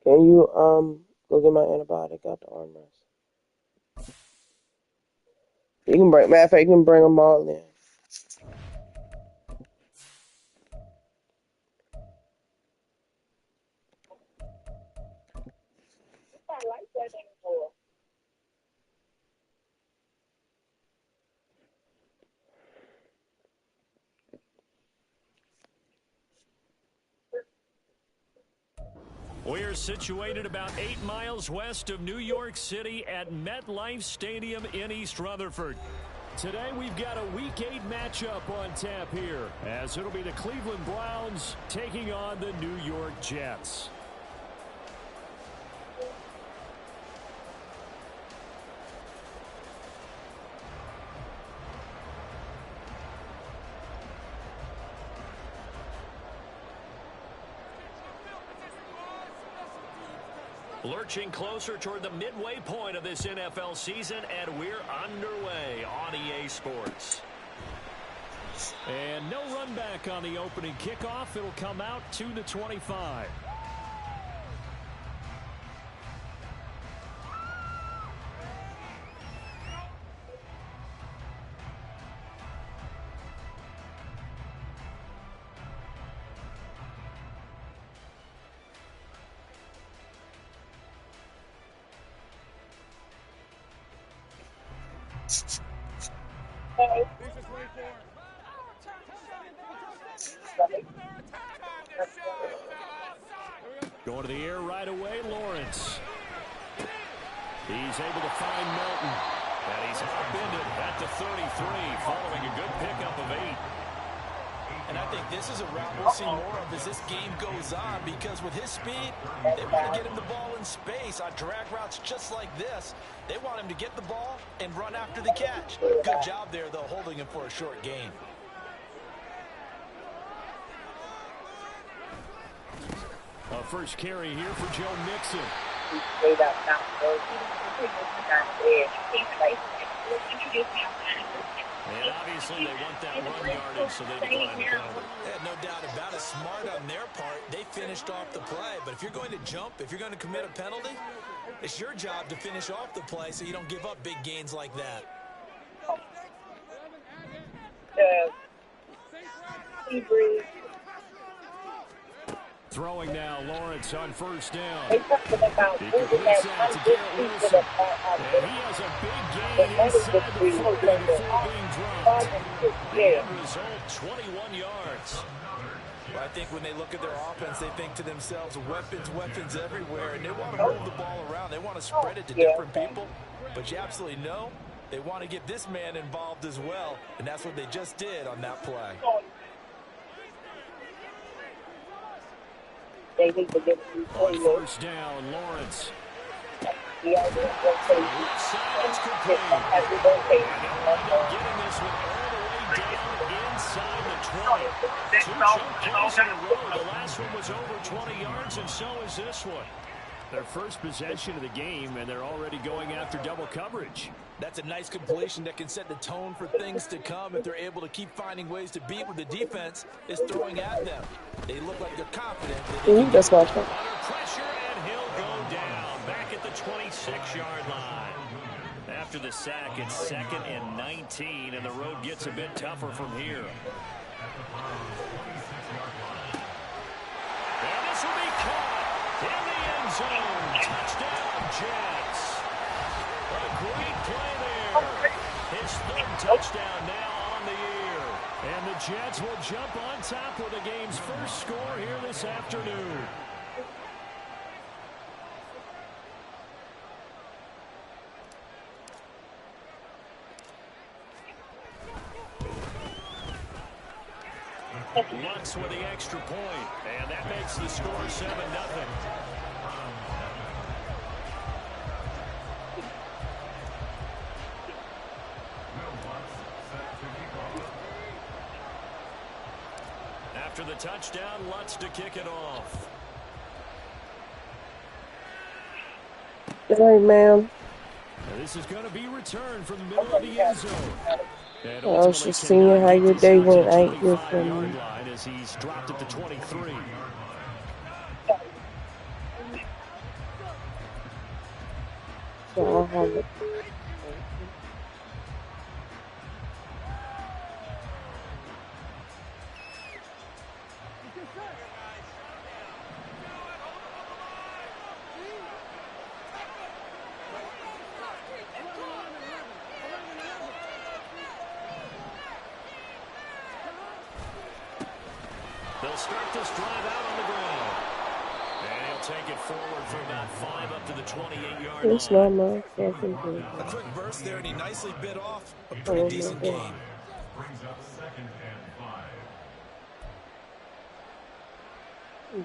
Can you go get my antibiotic out the armrest? You can bring. Matter of fact, you can bring them all in. We're situated about 8 miles west of New York City at MetLife Stadium in East Rutherford. Today we've got a Week 8 matchup on tap here, as it'll be the Cleveland Browns taking on the New York Jets. Lurching closer toward the midway point of this NFL season, and we're underway on EA Sports. And no run back on the opening kickoff. It'll come out to the 25. Going to the air right away, Lawrence. He's able to find Melton. And he's outbended at the 33, following a good pickup of 8. And I think this is a route we'll see more of as this game goes on, because with his speed, they want to get him the ball in space on drag routes just like this. They want him to get the ball and run after the catch. Good job there, though, holding him for a short gain. A first carry here for Joe Mixon. And obviously they want that run yardage, so they decline the penalty. Yeah, no doubt about it. Smart on their part. They finished off the play. But if you're going to jump, if you're going to commit a penalty, it's your job to finish off the play so you don't give up big gains like that. Throwing now, Lawrence on first down. He completes that to Garrett Wilson. And he has a big gain inside the 40 before being dropped. The end result, 21 yards. Well, I think when they look at their offense, they think to themselves, weapons everywhere, and they want to move the ball around. They want to spread it to different people. But you absolutely know they want to get this man involved as well, and that's what they just did on that play. On first down, Lawrence. Left side is complete. And they'll end up getting this one all the way down inside the 20. 2 jump plays in a row. The last one was over 20 yards, and so is this one. Their first possession of the game, and they're already going after double coverage. That's a nice completion that can set the tone for things to come if they're able to keep finding ways to beat what the defense is throwing at them. They look like they're confident. That's my Under pressure, and he'll go down back at the 26-yard line. After the sack, it's 2nd and 19, and the road gets a bit tougher from here. And this will be caught in the end zone. Touchdown, Jets. What a great play there. His 3rd touchdown now on the year. And the Jets will jump on top with the game's first score here this afternoon. Lutz with the extra point, and that makes the score 7-0. After the touchdown, Lutz to kick it off. Hey, ma'am. This is going to be returned from the middle of the end zone. I was just seeing how your day went. I ain't here from me. As he's dropped it to 23. I'll holler. They'll start this drive out on the ground. And he'll take it forward for about 5 up to the 28-yard line. It's not my fucking thing. A quick burst there, and he nicely bit off a pretty decent gain. Brings up 2nd and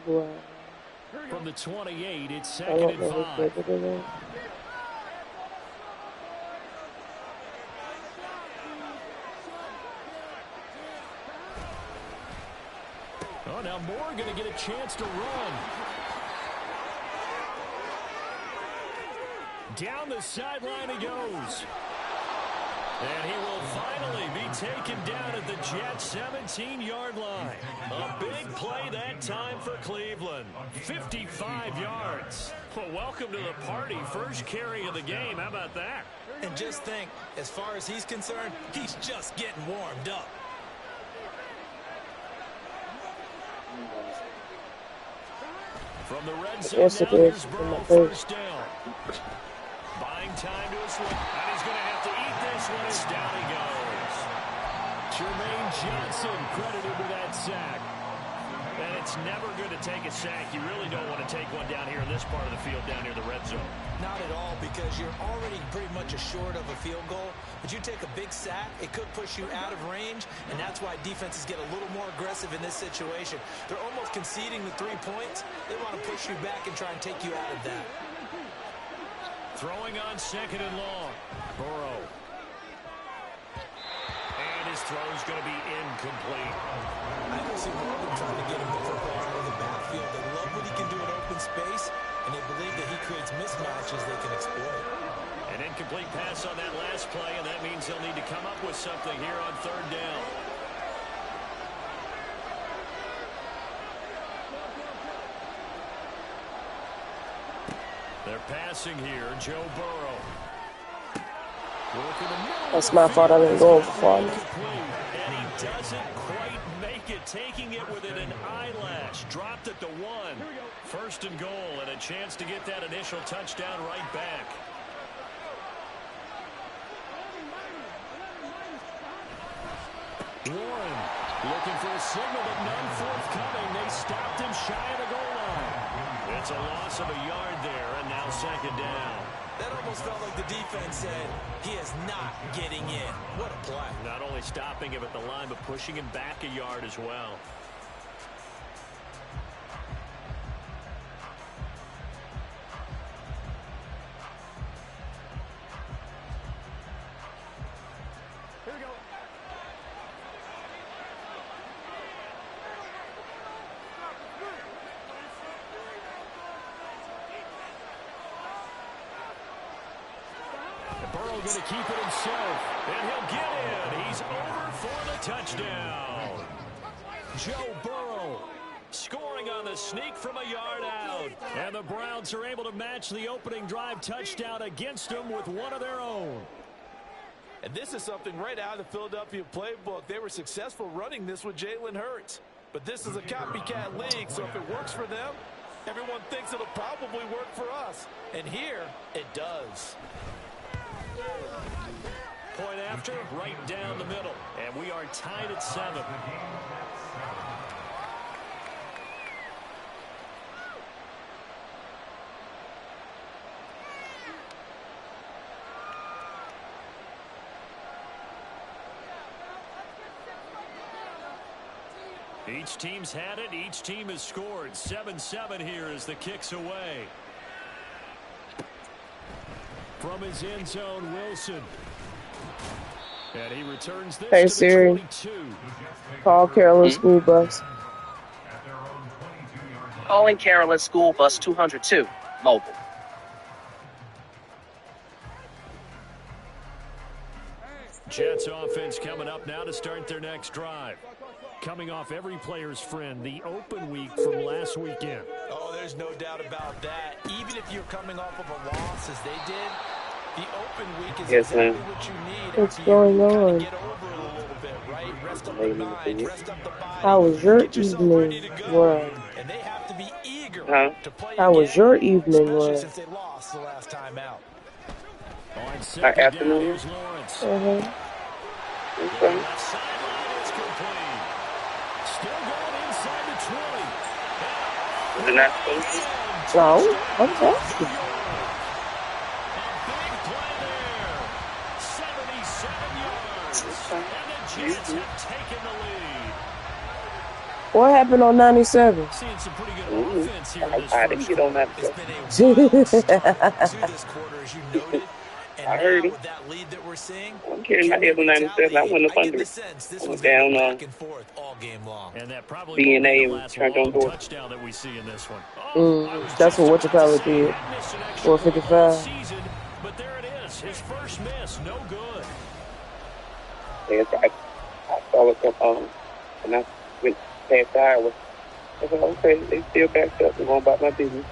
5. Wow. From the 28, it's I 2nd don't and know 5. what's better than that. Oh, now Moore going to get a chance to run. Down the sideline he goes. And he will finally be taken down at the Jets' 17-yard line. A big play that time for Cleveland. 55 yards. Well, welcome to the party. First carry of the game. How about that? And just think, as far as he's concerned, he's just getting warmed up. From the red zone, Yes, now it is. here's Burrow, In my first down. Buying time to his left, and he's going to have to eat this one as down he goes. Jermaine Johnson credited with that sack. And it's never good to take a sack. You really don't want to take one down here in this part of the field, down near the red zone. Not at all, because you're already pretty much assured of a field goal. But you take a big sack, it could push you out of range, and that's why defenses get a little more aggressive in this situation. They're almost conceding the 3 points. They want to push you back and try and take you out of that. Throwing on 2nd and long. Burrow. And his throw is going to be incomplete. I don't see Morgan trying to get him the football out of the backfield. They love what he can do in open space, and they believe that he creates mismatches they can exploit. An incomplete pass on that last play, and that means they'll need to come up with something here on 3rd down. They're passing here. Joe Burrow. That's my fault. I didn't go over for him. And he doesn't quite make it, taking it within an eyelash. Dropped at the 1. 1st and goal, and a chance to get that initial touchdown right back. Warren looking for a signal, but none forthcoming. They stopped him shy of the goal line. It's a loss of a yard there, and now 2nd down. That almost felt like the defense said, he is not getting in. What a play. Not only stopping him at the line, but pushing him back a yard as well. Here we go. Burrow going to keep it himself, and he'll get in. He's over for the touchdown. Joe Burrow scoring on the sneak from a yard out. And the Browns are able to match the opening drive touchdown against them with one of their own. And this is something right out of the Philadelphia playbook. They were successful running this with Jalen Hurts. But this is a copycat league, so if it works for them, everyone thinks it'll probably work for us. And here, it does. Point after, right down the middle. And we are tied at 7. Each team's had it. Each team has scored. 7-7 here as the kick's away. From his end zone, Wilson. And he returns this Hey to Siri, the 22. call Carolyn School Bus. Calling Carolyn School Bus 202, mobile. Jets offense coming up now to start their next drive. Coming off every player's friend, the open week from last weekend. Oh, there's no doubt about that. Even if you're coming off of a loss as they did, The open week is Yes, exactly ma'am. what you need What's after going you kind of on? get over it a little bit, right? Rest up the mind, rest up the How body, was your get yourself ready to evening? go. Was And they have to be eager Huh? to play how was again, your evening? especially Was since they lost the last time out. On Our second down, afternoon? here's Lawrence. uh-huh. Okay. Left sideline, it's complete. Still going inside the 20. Was it not supposed to? Oh, I'm asking. A big play there. 77 yards. Okay. And the Jets have taken the lead. What happened on 97? Seeing some pretty good Ooh. offense here in this I didn't first get on that. It's been a wild start to this quarter, as you noted. And I now heard him. with that lead that we're seeing, I'm carrying my can they L 97. I retaliate? went up I get under the it. sense this I one's went going to down go on back and forth all game long. And that probably won't be DNA the and last turned on long door. touchdown that we see in this one. Oh, I was That's just what you about call to it say did. hadn't missed an extra point all 455. season, but there it is. His first miss, no good. Yes, I saw it come on. And I went past the highway. I said, okay, they still backed up and going about my business.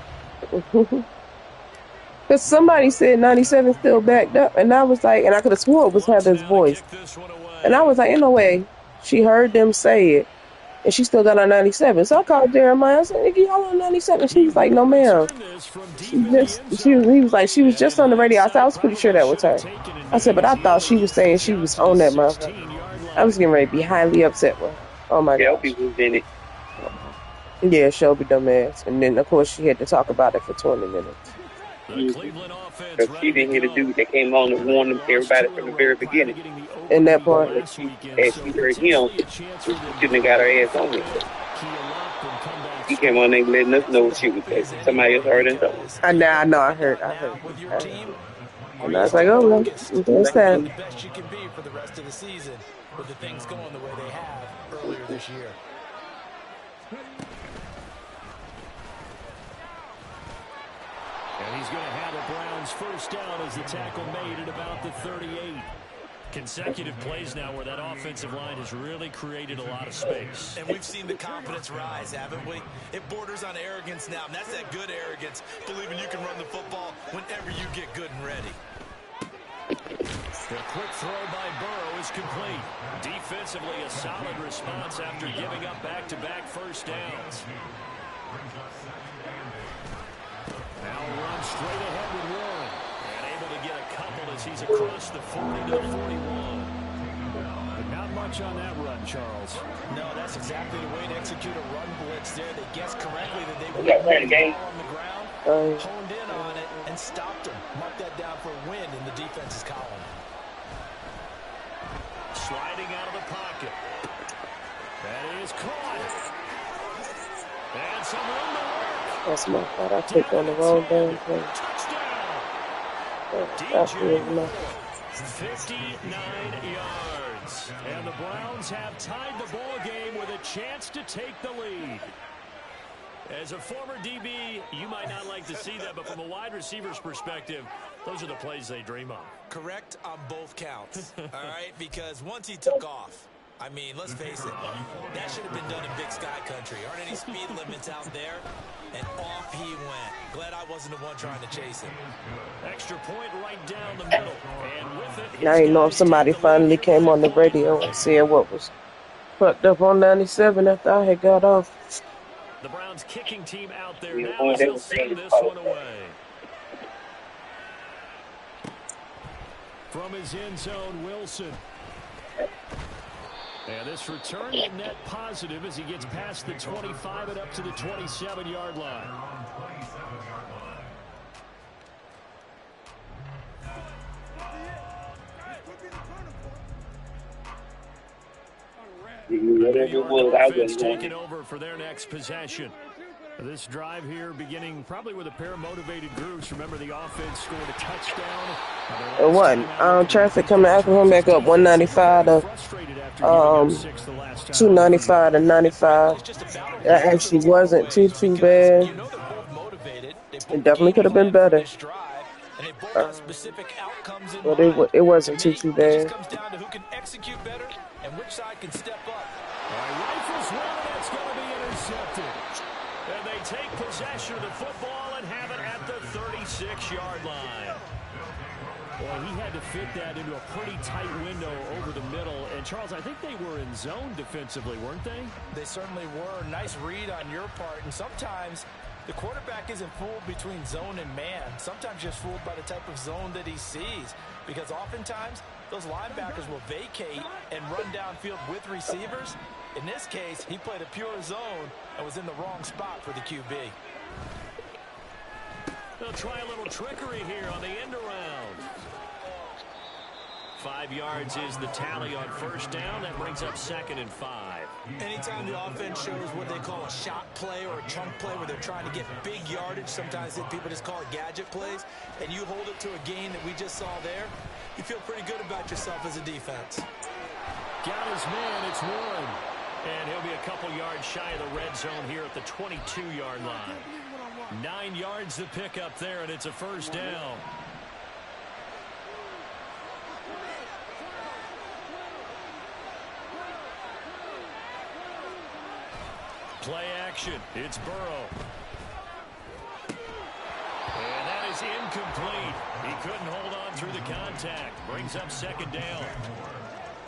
Because somebody said 97 still backed up, and I was like, and I could have swore it was Wants Heather's now to voice. kick this one away. And I was like, in no way. She heard them say it, and she still got on 97. So I called Jeremiah. I said, "Nigga, y'all on 97?" She was like, "No, ma'am." Return this from deep She in the just, end he zone. was like, she was And just in on the radio. I said, I hindsight, was pretty sure probably that was should have her. taken an I said, but I easy thought she was saying she out was to on the that motherfucker. 16-yard I line. was getting ready to be highly upset with her. Oh my gosh. Shelby was in it. Yeah, Shelby dumbass. And then, of course, she had to talk about it for 20 minutes. The Cleveland offense Because she ready to didn't hear the go. dude that came on and warned them, everybody from the very beginning. In that part. As she heard him, she shouldn't have got her ass on it. He came on and letting us know what she was saying. Somebody else heard it. I know, I heard. With your team, And I was like, oh, well, that's the that. best you can be for the rest of the season with the things going the way they have earlier this year. And he's going to have the Browns first down as the tackle made at about the 38. Consecutive plays now where that offensive line has really created a lot of space. And we've seen the confidence rise, haven't we? It borders on arrogance now, and that's that good arrogance, believing you can run the football whenever you get good and ready. The quick throw by Burrow is complete. Defensively, a solid response after giving up back-to-back first downs. Now run straight ahead with Warren. And able to get a couple as he's across the 40 to the 41. But not much on that run, Charles. No, that's exactly the way to execute a run blitz there. They guessed correctly that they We would got put playing the the game. ball on the ground, honed in on it, and stopped them. Mark that down for a win in the defense's column. Sliding out of the pocket. That is caught. And some room to work. That's my fault. I clicked on the wrong damn thing. That's DJ enough. 59 yards. And the Browns have tied the ball game with a chance to take the lead. As a former DB, you might not like to see that, but from a wide receiver's perspective, those are the plays they dream of. Correct on both counts, all right? Because once he took off, I mean, let's face it, that should have been done in Big Sky Country. Aren't any speed limits out there? And off he went. Glad I wasn't the one trying to chase him. Extra point right down the middle. And with it, Now you know if somebody finally came on the radio and said what was fucked up on 97 after I had got off. the Browns kicking team out there Yeah, now boy, as they they'll were send saying this one away. From his end zone, Wilson. And this return to net positive as he gets past the 25 and up to the 27-yard line. Whatever it was, I was Taking going. over for their next possession. This drive here beginning probably with a pair of motivated groups. Remember, the offense scored a touchdown. It wasn't. Traffic coming after him back up 195 to 295 to 95. That actually wasn't too bad. You know they're both motivated. They both It definitely could have been game plan for better. this drive, and they both have specific outcomes in But mind. it wasn't To me, too It bad. just comes down to who can execute better and which side can step up. Rifles one, and that's going to be intercepted. And they take possession of the football and have it at the 36-yard line. Well, he had to fit that into a pretty tight window over the middle. And, Charles, I think they were in zone defensively, weren't they? They certainly were. Nice read on your part. And sometimes the quarterback isn't fooled between zone and man. Sometimes just fooled by the type of zone that he sees. Because oftentimes, those linebackers will vacate and run downfield with receivers. In this case, he played a pure zone and was in the wrong spot for the QB. They'll try a little trickery here on the end around. 5 yards is the tally on first down. That brings up 2nd and 5. Anytime the offense shows what they call a shot play or a chunk play where they're trying to get big yardage, sometimes people just call it gadget plays, and you hold it to a gain that we just saw there, you feel pretty good about yourself as a defense. Got his man, it's Warren. And he'll be a couple yards shy of the red zone here at the 22-yard line. 9 yards to pick up there, and it's a first down. Play action. It's Burrow. And that is incomplete. He couldn't hold on through the contact. Brings up 2nd down.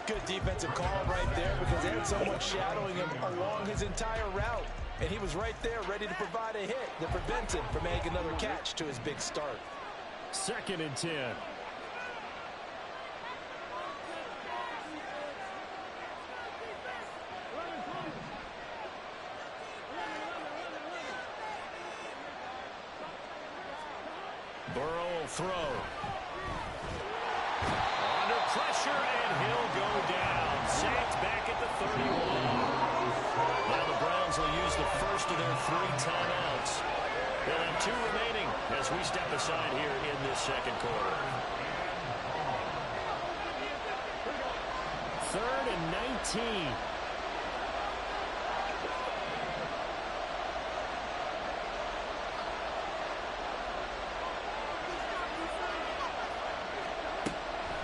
Good defensive call right there because they had someone shadowing him along his entire route. And he was right there ready to provide a hit that prevents him from making another catch to his big start. 2nd and 10. Burrow will throw. Under pressure, and he'll go down. Sacked back at the 31. Now the Browns will use the first of their 3 timeouts. They'll have 2 remaining as we step aside here in this second quarter. 3rd and 19.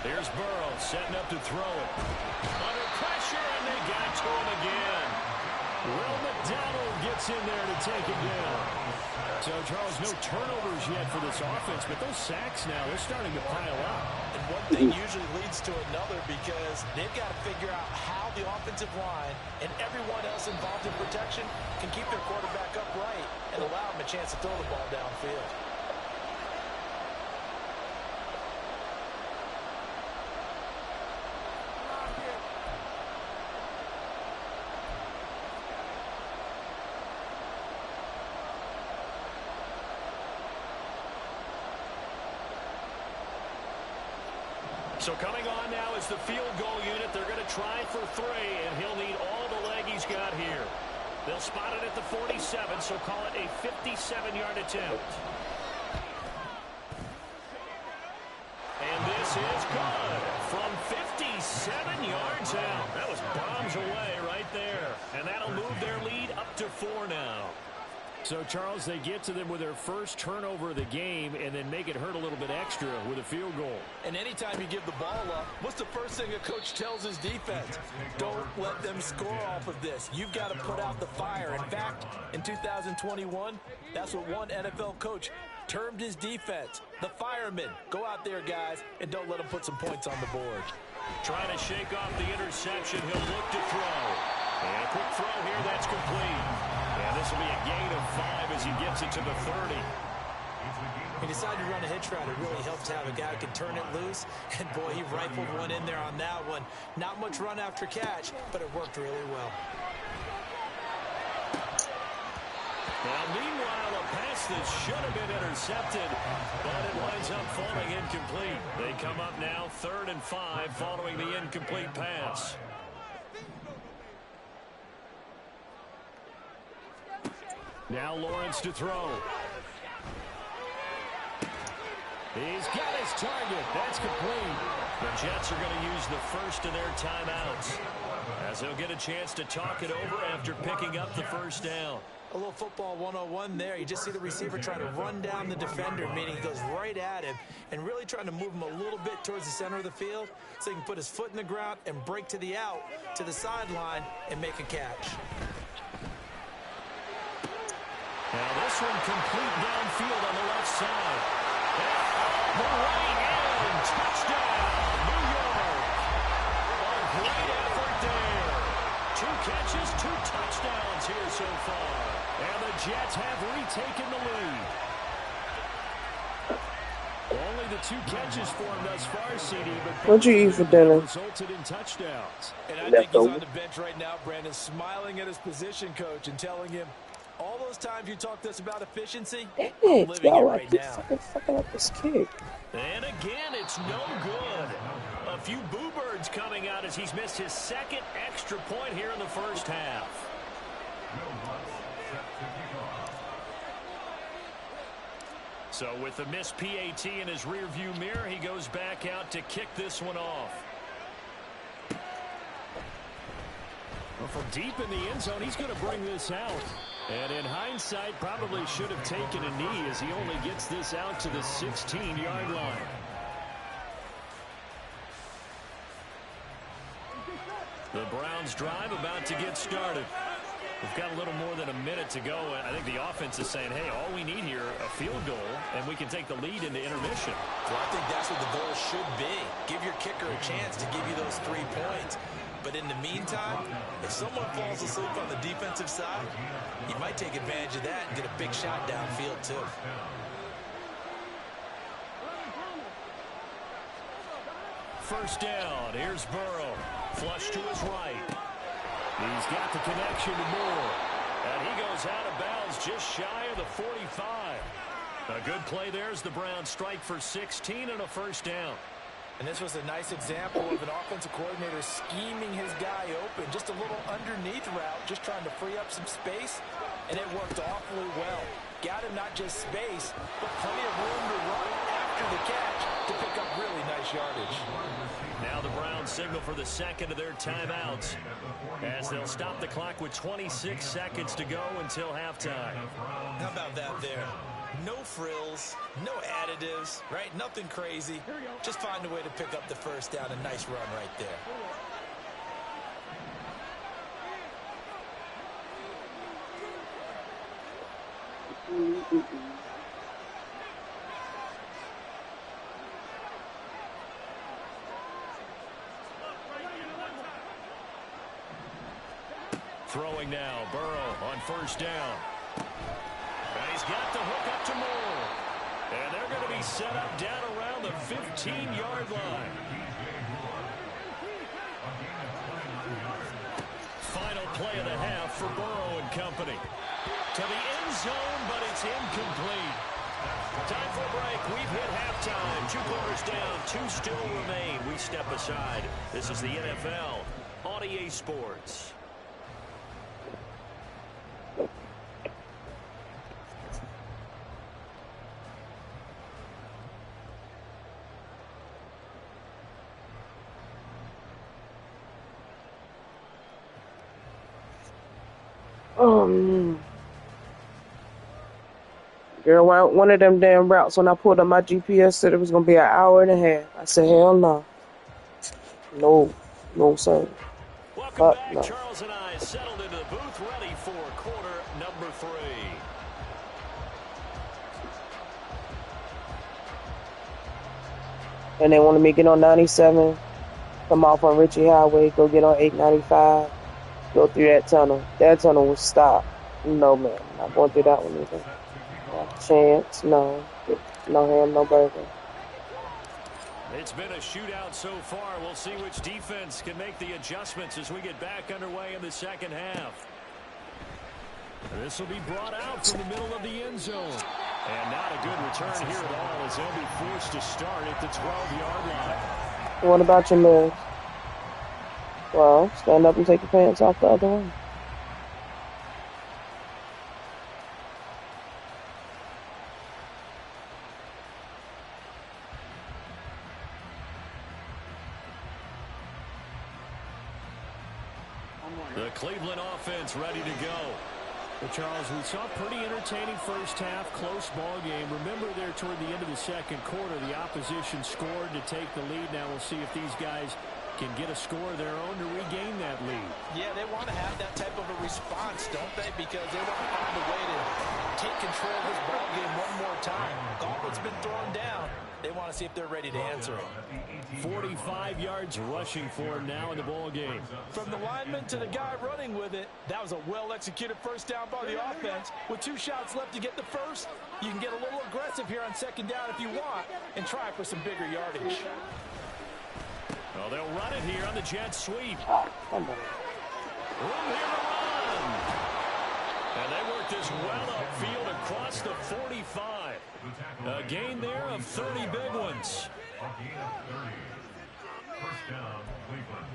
Here's Burrow setting up to throw it. Under pressure, and they got to him again. Will McDonald gets in there to take him down. So, Charles, no turnovers yet for this offense, but those sacks now, they're starting to pile up. And one thing usually leads to another because they've got to figure out how the offensive line and everyone else involved in protection can keep their quarterback upright and allow him a chance to throw the ball downfield. So coming on now is the field goal unit. They're going to try for 3, and he'll need all the leg he's got here. They'll spot it at the 47, so call it a 57-yard attempt. And this is good from 57 yards out. That was bombs away right there. And that'll move their lead up to 4 now. So, Charles, they get to them with their first turnover of the game and then make it hurt a little bit extra with a field goal. And anytime you give the ball up, what's the first thing a coach tells his defense? Don't let them score off of this. You've got to put out the fire. In fact, in 2021, that's what one NFL coach termed his defense. The firemen. Go out there, guys, and don't let them put some points on the board. Trying to shake off the interception. He'll look to throw. And a quick throw here. That's complete. And this will be a gain of 5 as he gets it to the 30. He decided to run a hitch route. It really helps to have a guy who can turn it loose. And, boy, he rifled one in there on that one. Not much run after catch, but it worked really well. Now, meanwhile, a pass that should have been intercepted, but it winds up falling incomplete. They come up now 3rd and 5 following the incomplete pass. Now Lawrence to throw. He's got his target. That's complete. The Jets are going to use the first of their timeouts as they'll get a chance to talk it over after picking up the first down. A little football 101 there. You just see the receiver trying to run down the defender, meaning he goes right at him and really trying to move him a little bit towards the center of the field so he can put his foot in the ground and break to the out, to the sideline, and make a catch. Now this one complete downfield on the left side. The right end. touchdown, New York. A great effort there. 2 catches, 2 touchdowns here so far. And the Jets have retaken the lead. Only the 2 catches for him thus far, CD, but what'd you eat for dinner? resulted in touchdowns. And I think he's on the bench right now, Brandon, smiling at his position coach and telling him, all those times you talked to us about efficiency, I'm living it right now. Fucking up this kick. And again, it's no good. A few boo birds coming out as he's missed his 2nd extra point here in the first half. So with the missed PAT in his rearview mirror, he goes back out to kick this one off. Well, from deep in the end zone, he's going to bring this out. And in hindsight, probably should have taken a knee as he only gets this out to the 16-yard line. The Browns drive about to get started. We've got a little more than a minute to go, and I think the offense is saying, hey, all we need here, a field goal, and we can take the lead into intermission. Well, I think that's what the goal should be. Give your kicker a chance to give you those 3 points. But in the meantime, if someone falls asleep on the defensive side, you might take advantage of that and get a big shot downfield, too. First down, here's Burrow. Flush to his right. He's got the connection to Moore. And he goes out of bounds just shy of the 45. A good play there as the Browns strike for 16 and a first down. And this was a nice example of an offensive coordinator scheming his guy open. Just a little underneath route, just trying to free up some space. And it worked awfully well. Got him not just space, but plenty of room to run after the catch to pick up really nice yardage. Now the Browns signal for the 2nd of their timeouts as they'll stop the clock with 26 seconds to go until halftime. How about that there? No frills, no additives, right? Nothing crazy. Just find a way to pick up the first down. A nice run right there. Throwing now, Burrow on first down. And he's got the hook up to Moore. And they're going to be set up down around the 15-yard line. Final play of the half for Burrow and company. To the end zone, but it's incomplete. Time for a break. We've hit halftime. 2 quarters down, 2 still remain. We step aside. This is the NFL on EA Sports. Girl, one of them damn routes, when I pulled up my GPS, said it was going to be an hour and a half. I said, hell no. No, sir. Welcome back. No. Charles and I settled into the booth, ready for quarter number 3. And they wanted me to get on 97, come off on Ritchie Highway, go get on 895, go through that tunnel. That tunnel was stopped. No, man. Not going through that one either. Chance, no ham, no burger. It's been a shootout so far. We'll see which defense can make the adjustments as we get back underway in the second half. This will be brought out from the middle of the end zone. And not a good return here at all as they'll be forced to start at the 12-yard line. What about your moves? Well, stand up and take your pants off the other way. The Cleveland offense ready to go. Well, Charles, we saw a pretty entertaining first half, close ball game. Remember there toward the end of the second quarter, the opposition scored to take the lead. Now we'll see if these guys can get a score of their own to regain that lead. Yeah, they want to have that type of a response, don't they? Because they want to find a way to take control of this ball game one more time. Gauntlet's been thrown down. They want to see if they're ready to answer it. 45 yards rushing for him now in the ball game. From the lineman to the guy running with it, that was a well-executed first down by the offense. With 2 shots left to get the first, you can get a little aggressive here on second down if you want and try for some bigger yardage. Well, they'll run it here on the jet sweep. Come on. Room here to run. And they work this well upfield across the 45. A gain there of 30 big ones. A gain of 30. First down, Cleveland.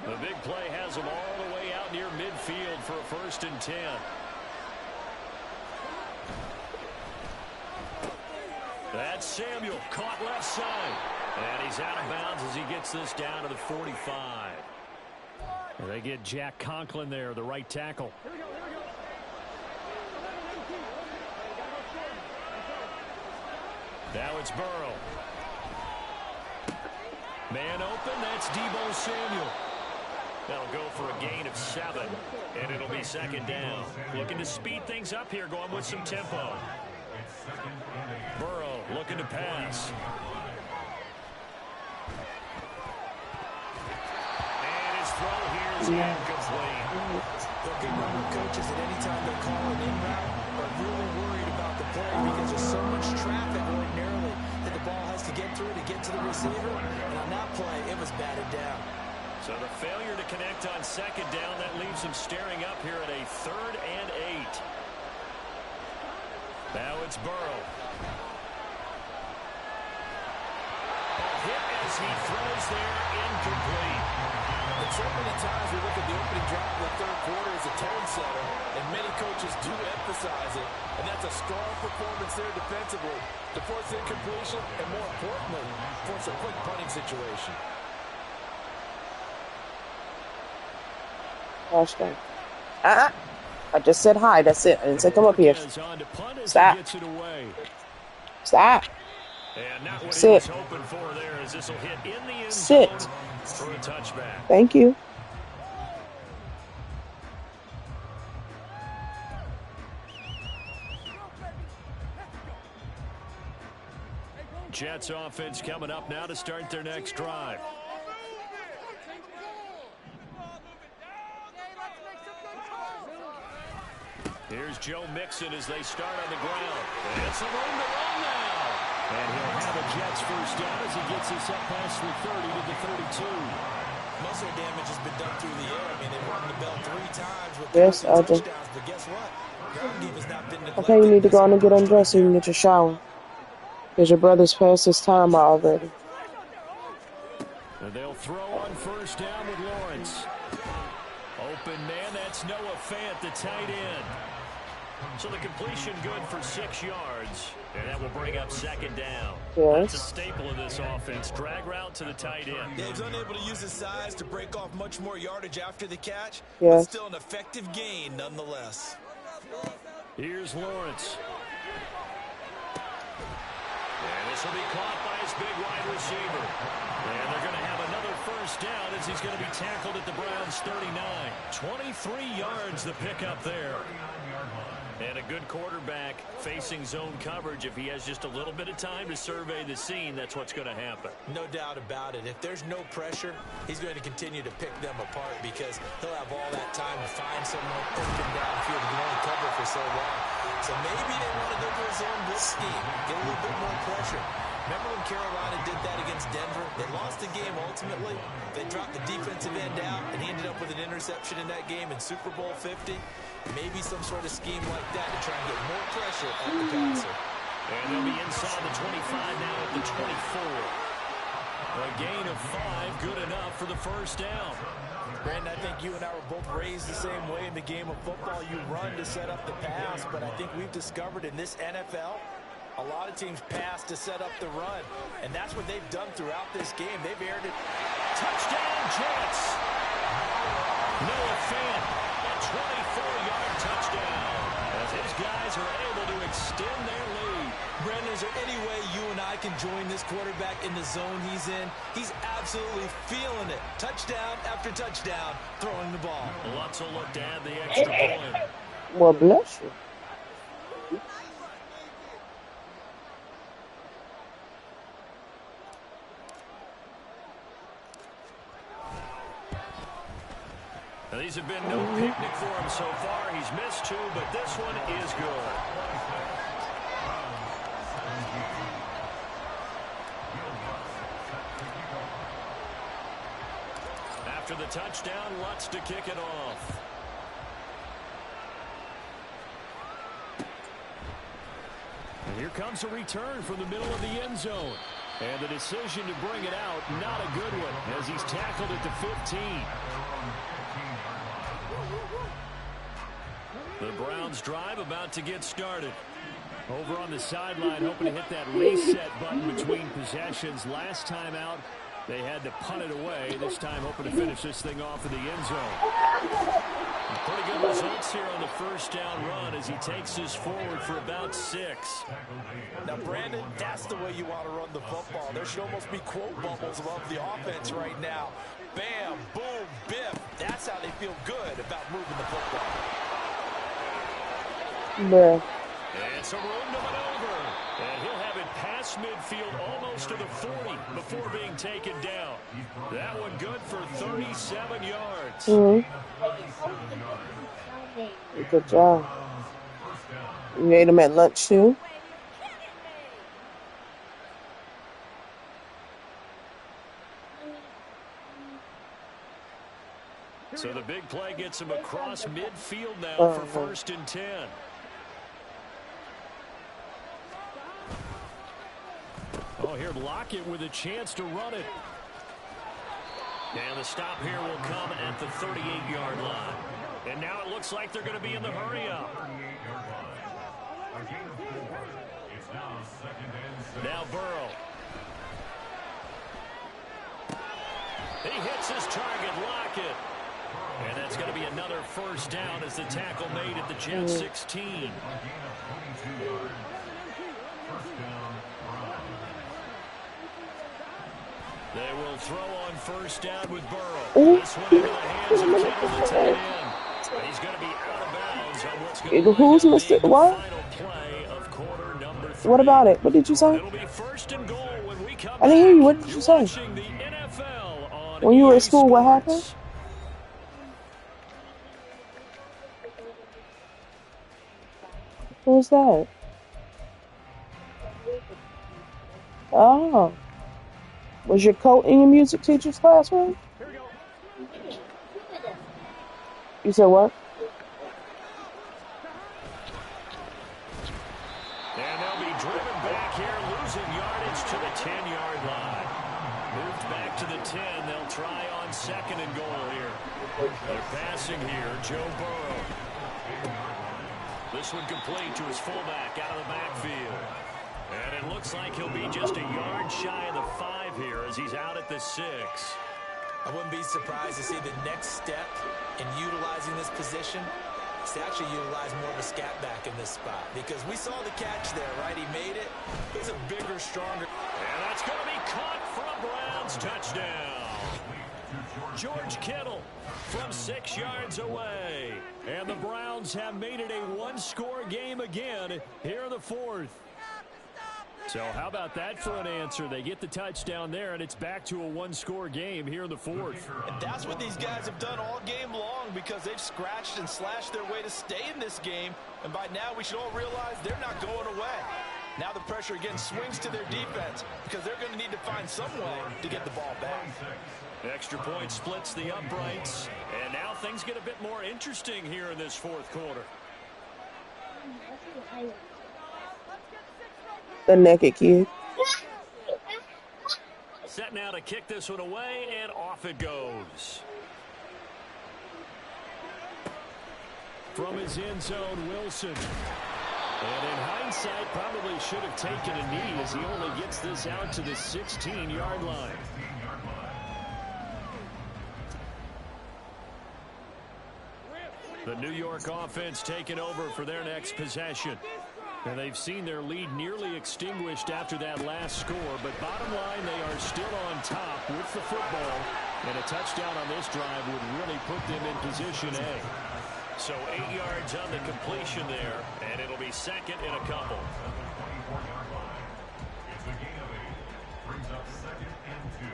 The big play has them all the way out near midfield for a 1st and 10. That's Samuel, caught left side. And he's out of bounds as he gets this down to the 45. They get Jack Conklin there, the right tackle. Now it's Burrow. Man open, that's Deebo Samuel. That'll go for a gain of 7, and it'll be second down. Looking to speed things up here, going with some tempo. Burrow looking to pass. And his throw here is incomplete. The good number of coaches at any time they're calling in route are really worried about the play because there's so much traffic ordinarily that the ball has to get through to get to the receiver. And on that play, it was batted down. So the failure to connect on second down, that leaves him staring up here at a 3rd and 8. Now it's Burrow. A hit as he throws there, incomplete. And so many times we look at the opening drive of the third quarter as a tone setter, and many coaches do emphasize it. And that's a strong performance there defensively to force incompletion and, more importantly, force a quick punting situation. Touchdown. I just said hi. That's it. I didn't say come up here. Stop. Stop. And not what Sit. he was hoping for there, as this will hit in the end Sit. zone for a touchback. Thank you. Jets offense coming up now to start their next drive. Here's Joe Mixon as they start on the ground. And it's a room to run now. And he'll have a Jets first down as he gets this up past the 30 to the 32. Most of their damage has been done through the air. I mean, they've run the bell 3 times with Yes, touchdowns, Elgin. but guess what? Ground game has not been neglected. Okay, you need to go on and get undressed so you can get your shower. Because your brother's past his time already. And they'll throw on first down with Lawrence. Open man, that's Noah Fant, the tight end. So the completion good for 6 yards. And that will bring up second down. Yes. That's a staple of this offense. Drag route to the tight end. Yeah, he's unable to use his size to break off much more yardage after the catch. Yes. But still an effective gain nonetheless. Here's Lawrence. And this will be caught by his big wide receiver. And they're going to have another first down as he's going to be tackled at the Browns' 39. 23 yards the pickup there. And a good quarterback facing zone coverage. If he has just a little bit of time to survey the scene, that's what's going to happen. No doubt about it. If there's no pressure, he's going to continue to pick them apart because he'll have all that time to find someone open downfield who can only cover for so long. So maybe they want to go to a zone blitz scheme, get a little bit more pressure. Remember when Carolina did that against Denver? They lost the game ultimately. They dropped the defensive end out, and he ended up with an interception in that game in Super Bowl 50. Maybe some sort of scheme like that to try and get more pressure at the passer. And they'll be inside the 25 now at the 24. A gain of 5, good enough for the first down. Brandon, I think you and I were both raised the same way in the game of football. You run to set up the pass, but I think we've discovered in this NFL, a lot of teams pass to set up the run, and that's what they've done throughout this game. They've aired it. Touchdown, Jets! Noah Fant, a 24-yard touchdown. As his guys are able to extend their lead. Brandon, is there any way you and I can join this quarterback in the zone he's in? He's absolutely feeling it. Touchdown after touchdown, throwing the ball. Lutz will look to add the extra point. Well, bless you. These have been no picnic for him so far. He's missed 2, but this one is good. After the touchdown, Lutz to kick it off. And here comes a return from the middle of the end zone. And the decision to bring it out, not a good one, as he's tackled at the 15. The Browns drive about to get started. Over on the sideline, hoping to hit that reset button between possessions. Last time out, they had to punt it away. This time, hoping to finish this thing off in the end zone. Pretty good results here on the first down run as he takes this forward for about 6. Now, Brandon, that's the way you want to run the football. There should almost be quote bubbles above the offense right now. Bam, boom, biff. That's how they feel good about moving the football. Bruh. And some room to maneuver. And he'll have it past midfield almost to the 40 before being taken down. That one good for 37 yards. Good job. You ate them at lunch too? So the big play gets him across midfield now for 1st and 10. Oh, here Lockett with a chance to run it. And the stop here will come at the 38-yard line. And now it looks like they're going to be in the hurry-up. Now Burrow. He hits his target, Lockett. And that's going to be another first down as the tackle made at the Jet 16. They will throw on first down with Burrow. This one into the hands of Kittle, the tight end. He's going to be out of bounds on what's going to Who's Mr. What? final play of quarter number 3. What about it? What did you say? It'll be first and goal when we come I didn't hear you. back. What did you say? Watching the NFL on When you were EA at school, what happened? Sports. Who's that? Oh. Was your coat in your music teacher's classroom? You said what? And they'll be driven back here, losing yardage to the 10-yard line. Moved back to the 10. They'll try on 2nd and goal here. They're passing here, Joe Burrow. This one complete to his fullback out of the backfield. And it looks like he'll be just a yard shy of the 5 here as he's out at the 6. I wouldn't be surprised to see the next step in utilizing this position is to actually utilize more of a scat back in this spot. Because we saw the catch there, right? He made it. He's a bigger, stronger. And that's going to be caught for a Browns touchdown. George Kittle from 6 yards away. And the Browns have made it a one-score game again here in the 4th. So how about that for an answer? They get the touchdown there, and it's back to a one-score game here in the 4th. And that's what these guys have done all game long because they've scratched and slashed their way to stay in this game. And by now, we should all realize they're not going away. Now the pressure again swings to their defense because they're going to need to find some way to get the ball back. Extra point splits the uprights, and now things get a bit more interesting here in this 4th quarter. The naked kid. Set now to kick this one away, and off it goes. From his end zone, Wilson. And in hindsight, probably should have taken a knee as he only gets this out to the 16-yard line. The New York offense taking over for their next possession. And they've seen their lead nearly extinguished after that last score. But bottom line, they are still on top with the football. And a touchdown on this drive would really put them in position A. So 8 yards on the completion there. And it'll be second and a couple. It's a gain of 8. Brings up second and 2.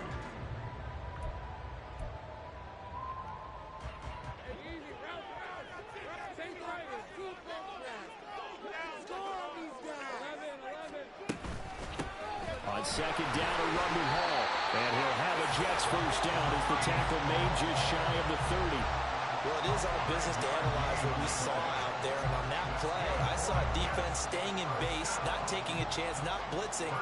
On second down, a run with Hall. And he'll have a Jets first down as the tackle made just shy of the 30. Well, it is our business to analyze what we saw out there. And on that play, I saw defense staying in base, not taking a chance, not blitzing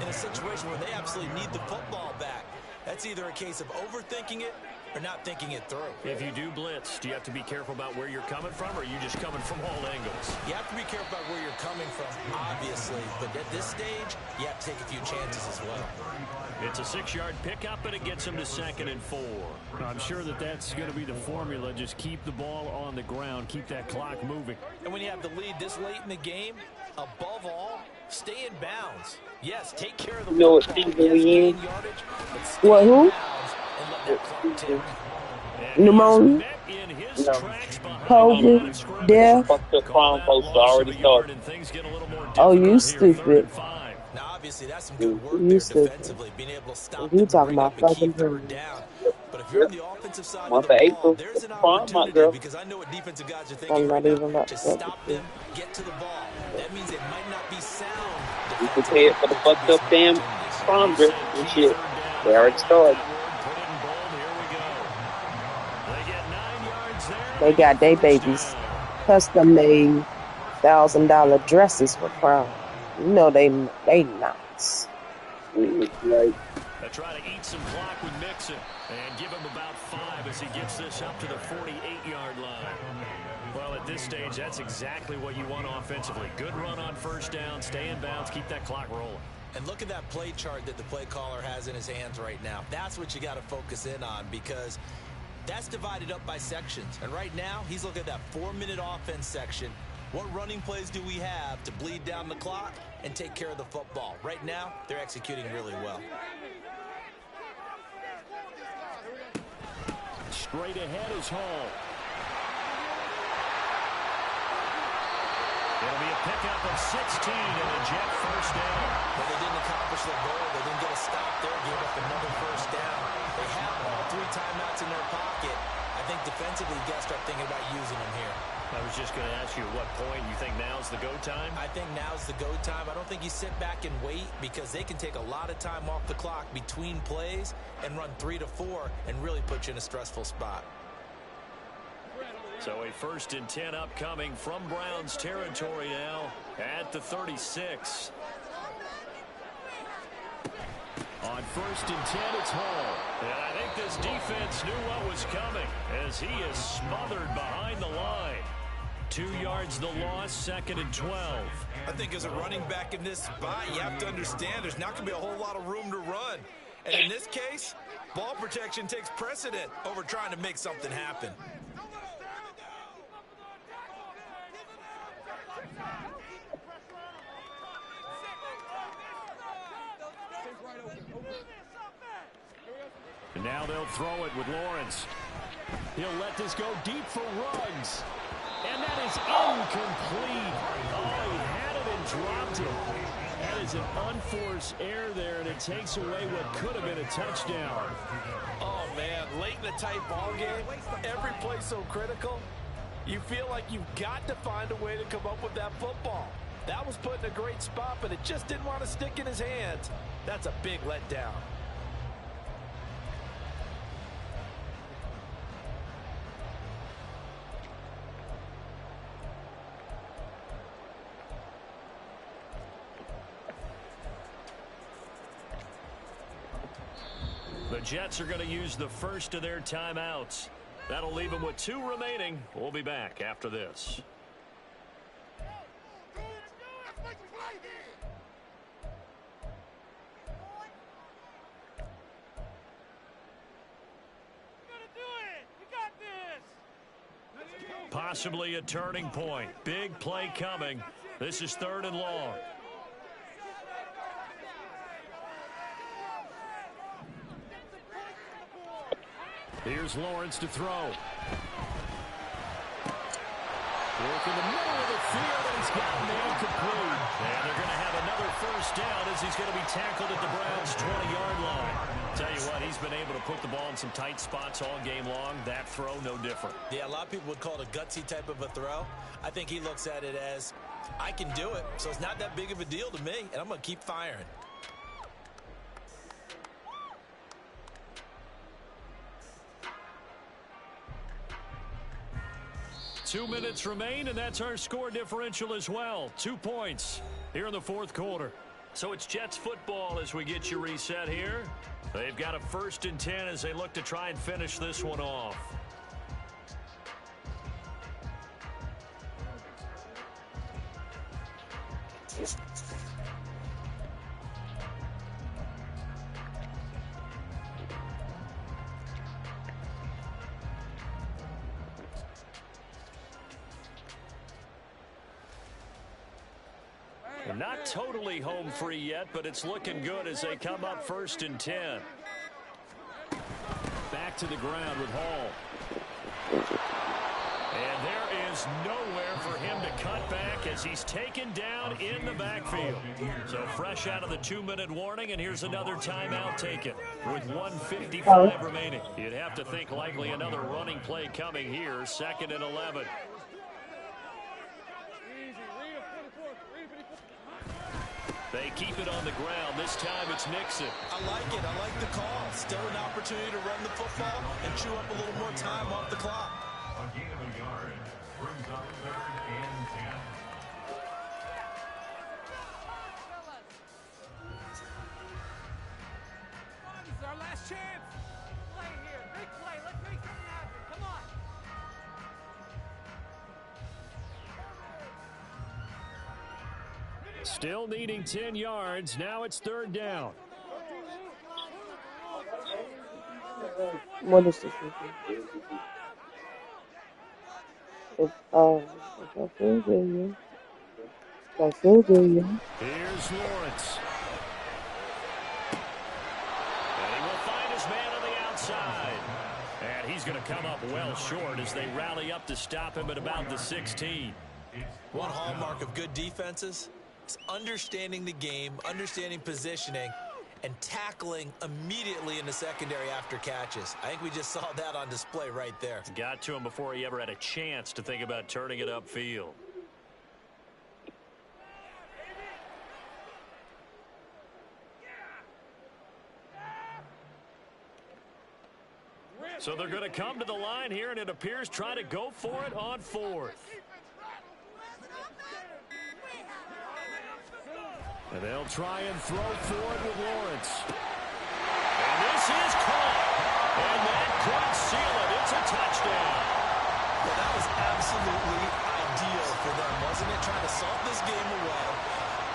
in a situation where they absolutely need the football back. That's either a case of overthinking it or not thinking it through. If you do blitz, do you have to be careful about where you're coming from, or are you just coming from all angles? You have to be careful about where you're coming from, obviously. But at this stage, you have to take a few chances as well. It's a 6-yard pickup, and it gets them to second and 4. I'm sure that's going to be the formula. Just keep the ball on the ground, keep that clock moving. And when you have the lead this late in the game, above all, stay in bounds. Yes, take care of the You know what football. season we in? Yardage, but stay What, in who? bounds and let that clock tick. Pneumonia, Met in his No. tracks behind COVID, the line of scrimmage. death. Fuck the Call prom that poster loss already of a yard, started. and things get a little more Oh, you difficult here, stupid. 3rd and 5. Now, obviously, that's some good work You there stupid. defensively, being able to stop You them, talking bring about up and fucking keep third prom. down. But if you're on the offensive side of Month the of ball, April, there's an prom, my opportunity girl. because I know what defensive guys are I'm thinking not right even now. about Just to stop them, get to the ball. That means it might not be sound You defensively. prepared for the There could fucked be up some damn opportunities. prom He dress said and key shit. 3rd down. They already started. That word, put it in bold. Here we go. They get 9 yards there. They got their First babies down. custom made $1,000 dresses for prom. You know they nice. Like, They try to eat some clock with Mixon and give him about 5 as he gets this up to the 48-yard line. Well, at this stage, that's exactly what you want offensively. Good run on first down, stay in bounds, keep that clock rolling. And look at that play chart that the play caller has in his hands right now. That's what you got to focus in on because that's divided up by sections. And right now, he's looking at that 4-minute offense section. What running plays do we have to bleed down the clock and take care of the football? Right now, they're executing really well. Straight ahead is Hall. It'll be a pickup of 16 and a Jet first down. But they didn't accomplish their goal. They didn't get a stop there, gave up another first down. They have all 3 timeouts in their pocket. I think defensively, you got to start thinking about using them here. I was just going to ask you at what point you think now's the go time? I think now's the go time. I don't think you sit back and wait because they can take a lot of time off the clock between plays and run 3 to 4 and really put you in a stressful spot. So a 1st and 10 upcoming from Browns territory now at the 36. On 1st and 10, it's Hall. And I think this defense knew what was coming as he is smothered behind the line. 2 yards the loss, 2nd and 12. I think as a running back in this spot, you have to understand there's not going to be a whole lot of room to run. And in this case, ball protection takes precedent over trying to make something happen. And now they'll throw it with Lawrence. He'll let this go deep for Ruggs. And that is incomplete. Oh, he had it and dropped it. That is an unforced error there, and it takes away what could have been a touchdown. Oh, man, late in a tight ball game, every play so critical, you feel like you've got to find a way to come up with that football. That was put in a great spot, but it just didn't want to stick in his hands. That's a big letdown. The Jets are going to use the first of their timeouts. That'll leave them with 2 remaining. We'll be back after this. possibly a turning point. Big play coming. This is 3rd and long. Here's Lawrence to throw. Work in the middle of the field, and he's got an incomplete. And they're going to have another 1st down as he's going to be tackled at the Browns' 20-yard line. Tell you what, he's been able to put the ball in some tight spots all game long. That throw, no different. Yeah, a lot of people would call it a gutsy type of a throw. I think he looks at it as, I can do it, so it's not that big of a deal to me, and I'm going to keep firing. Two minutes remain, and that's our score differential as well. 2 points here in the 4th quarter. So it's Jets football as we get you reset here. They've got a 1st and 10 as they look to try and finish this one off. Not totally home free yet, but it's looking good as they come up 1st and 10. Back to the ground with Hall. And there is nowhere for him to cut back as he's taken down in the backfield. So fresh out of the 2-minute warning, and here's another timeout taken with 1:55 remaining. You'd have to think likely another running play coming here, 2nd and 11. They keep it on the ground. This time it's Nixon. I like it. I like the call. Still an opportunity to run the football and chew up a little more time off the clock. A gain of a yard. Brings up 3rd and 10. This is our last chance. Play here. Big play. Let's make something happen. Come on. Still needing 10 yards. Now it's 3rd down. What is this? If I feel good, yeah. If I feel good, yeah. Here's Lawrence. And he will find his man on the outside. And he's going to come up well short as they rally up to stop him at about the 16. One hallmark of good defenses is understanding the game, understanding positioning, and tackling immediately in the secondary after catches. I think we just saw that on display right there. Got to him before he ever had a chance to think about turning it upfield. So they're going to come to the line here, and it appears try to go for it on 4th. And they'll try and throw forward with Lawrence. And this is caught. And that could seal it. It's a touchdown. Well, that was absolutely ideal for them, wasn't it? Trying to salt this game away.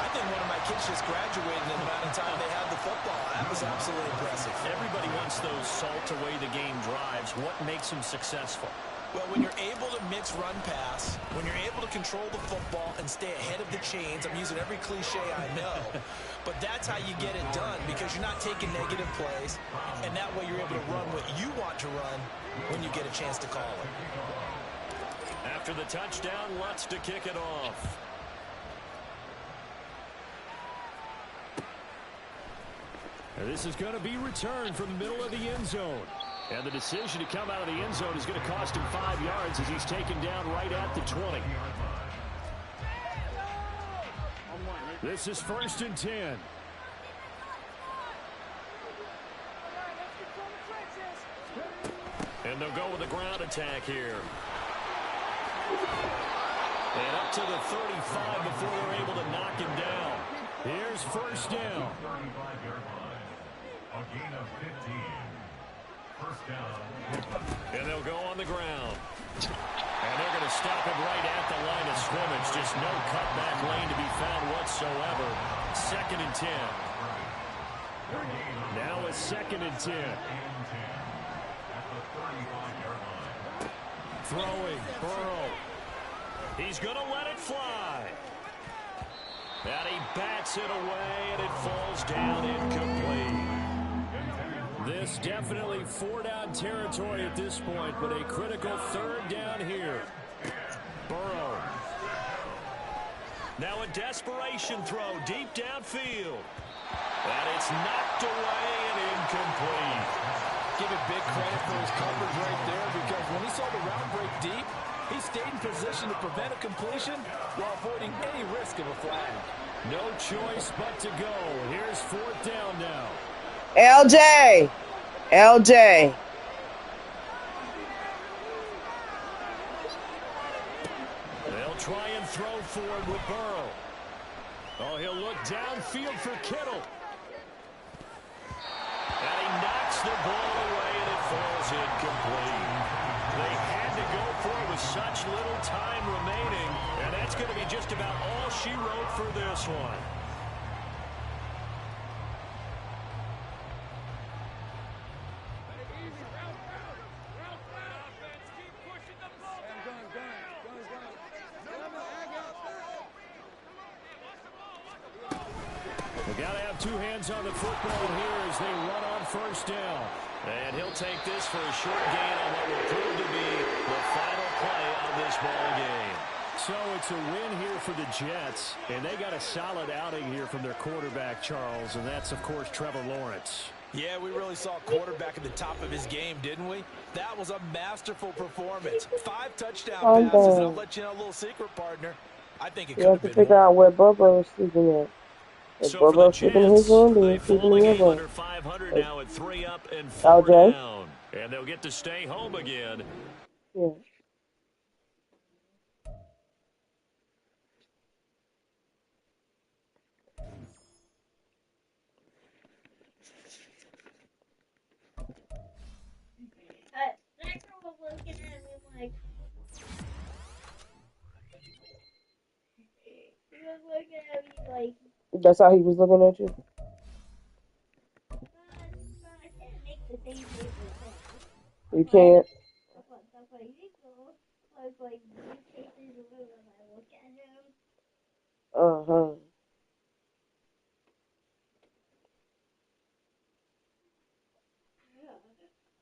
I think one of my kids just graduated in the amount of time they had the football. That was absolutely impressive. Everybody wants those salt away the game drives. What makes them successful? Well, when you're able to mix run pass, when you're able to control the football and stay ahead of the chains, I'm using every cliche I know, but that's how you get it done because you're not taking negative plays, and that way you're able to run what you want to run when you get a chance to call it. After the touchdown, Lutz to kick it off. And this is going to be returned from the middle of the end zone. And the decision to come out of the end zone is going to cost him 5 yards as he's taken down right at the 20. This is 1st and 10. And they'll go with a ground attack here. And up to the 35 before they're able to knock him down. Here's 1st down. A gain of 15. 1st down. And they'll go on the ground. And they're going to stop him right at the line of scrimmage. Just no cutback lane to be found whatsoever. 2nd and 10. Now it's 2nd and 10. Throwing, Burrow. He's going to let it fly. And he bats it away, and it falls down incomplete. This definitely four-down territory at this point, but a critical third down here. Burrow. Now a desperation throw deep downfield. And it's knocked away and incomplete. Give it big credit for his coverage right there, because when he saw the route break deep, he stayed in position to prevent a completion while avoiding any risk of a flag. No choice but to go. Here's fourth down now. LJ. LJ. They'll try and throw forward with Burrow. Oh, he'll look downfield for Kittle. And he knocks the ball away, and it falls incomplete. They had to go for it with such little time remaining, and that's going to be just about all she wrote for this one. They got to have two hands on the football here as they run on first down. And he'll take this for a short gain on what will prove to be the final play of this ball game. So it's a win here for the Jets, and they got a solid outing here from their quarterback, Charles, and that's, of course, Trevor Lawrence. Yeah, we really saw a quarterback at the top of his game, didn't we? That was a masterful performance. 5 touchdown passes, and I'll let you know a little secret, partner. I think it could You have have to been figure more. out where Bubba is sleeping at. If So for the Bubba's sleeping in his Jets, room, then they he's fall sleeping the in your game room. under 500 now at 3 up and 4 LJ? down. And they'll get to stay home again. Yeah. That girl was looking at me like, he was looking at me like, That's how he was looking at you? I can't make the same face as him. You can't? That's why you go. Like, you faces away when I look at him. Uh-huh.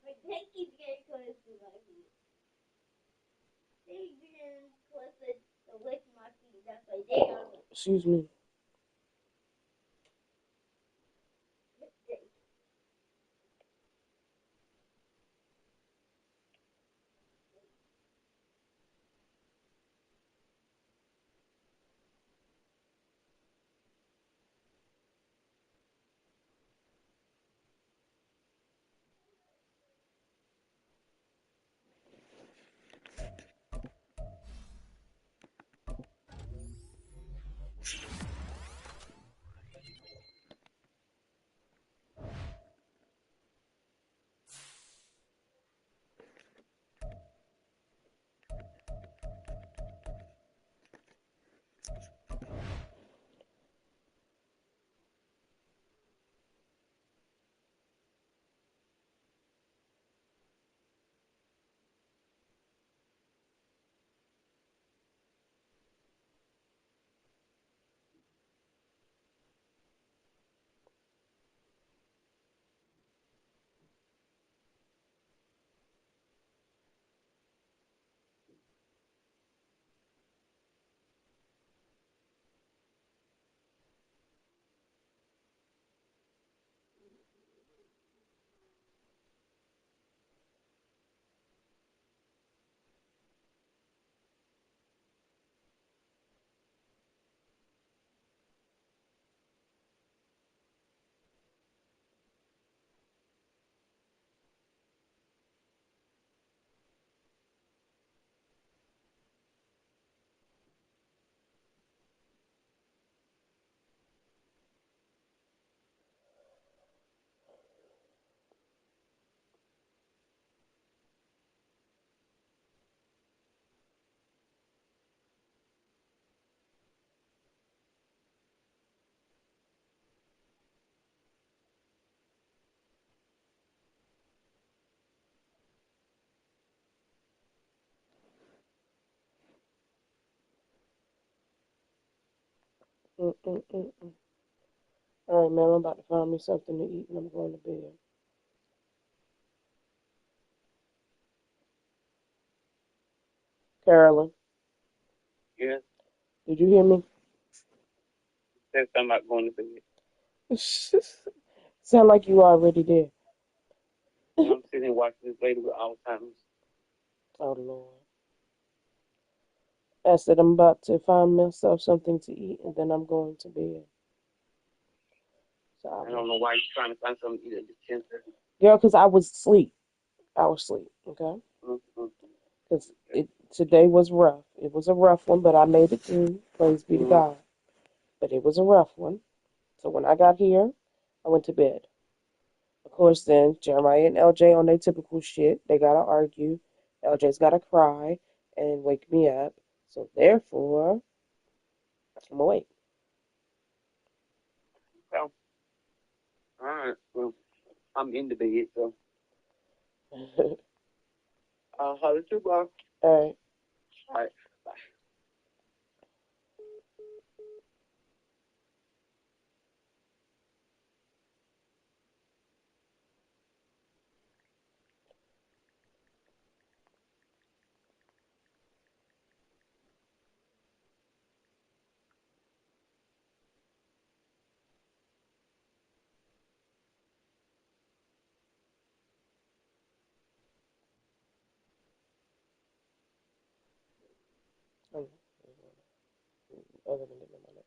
My head keeps getting close to my feet. They getting close to lick my feet. That's why they got me. Excuse me. Mm-mm-mm-mm. All right, man, I'm about to find me something to eat and I'm going to bed. Carolyn, Yeah, did you hear me? said something about going to bed. Sound like you already did. I'm sitting watching this lady with Alzheimer's. Oh, Lord. I said I'm about to find myself something to eat and then I'm going to bed. So I don't know why you're trying to find something to eat at this 10:30. girl, because I was asleep. I was asleep, okay? Mm-hmm. Because today was rough. It was a rough one, but I made it through. Praise be to Mm-hmm. God. But it was a rough one. So when I got here, I went to bed. Of course, then Jeremiah and LJ on their typical shit. They gotta argue. LJ's gotta cry and wake me up. So therefore, I'm awake. So, all right. Well, I'm in the bed, so I'll holler at you, bye. All right. All right. Bye. Other than getting my name.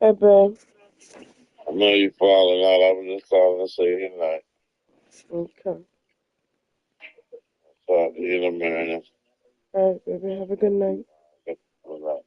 Hey, babe. I know you falling out. I was just calling to say good night. Okay. Talk to you in a minute. All right, baby. Have a good night. Good night.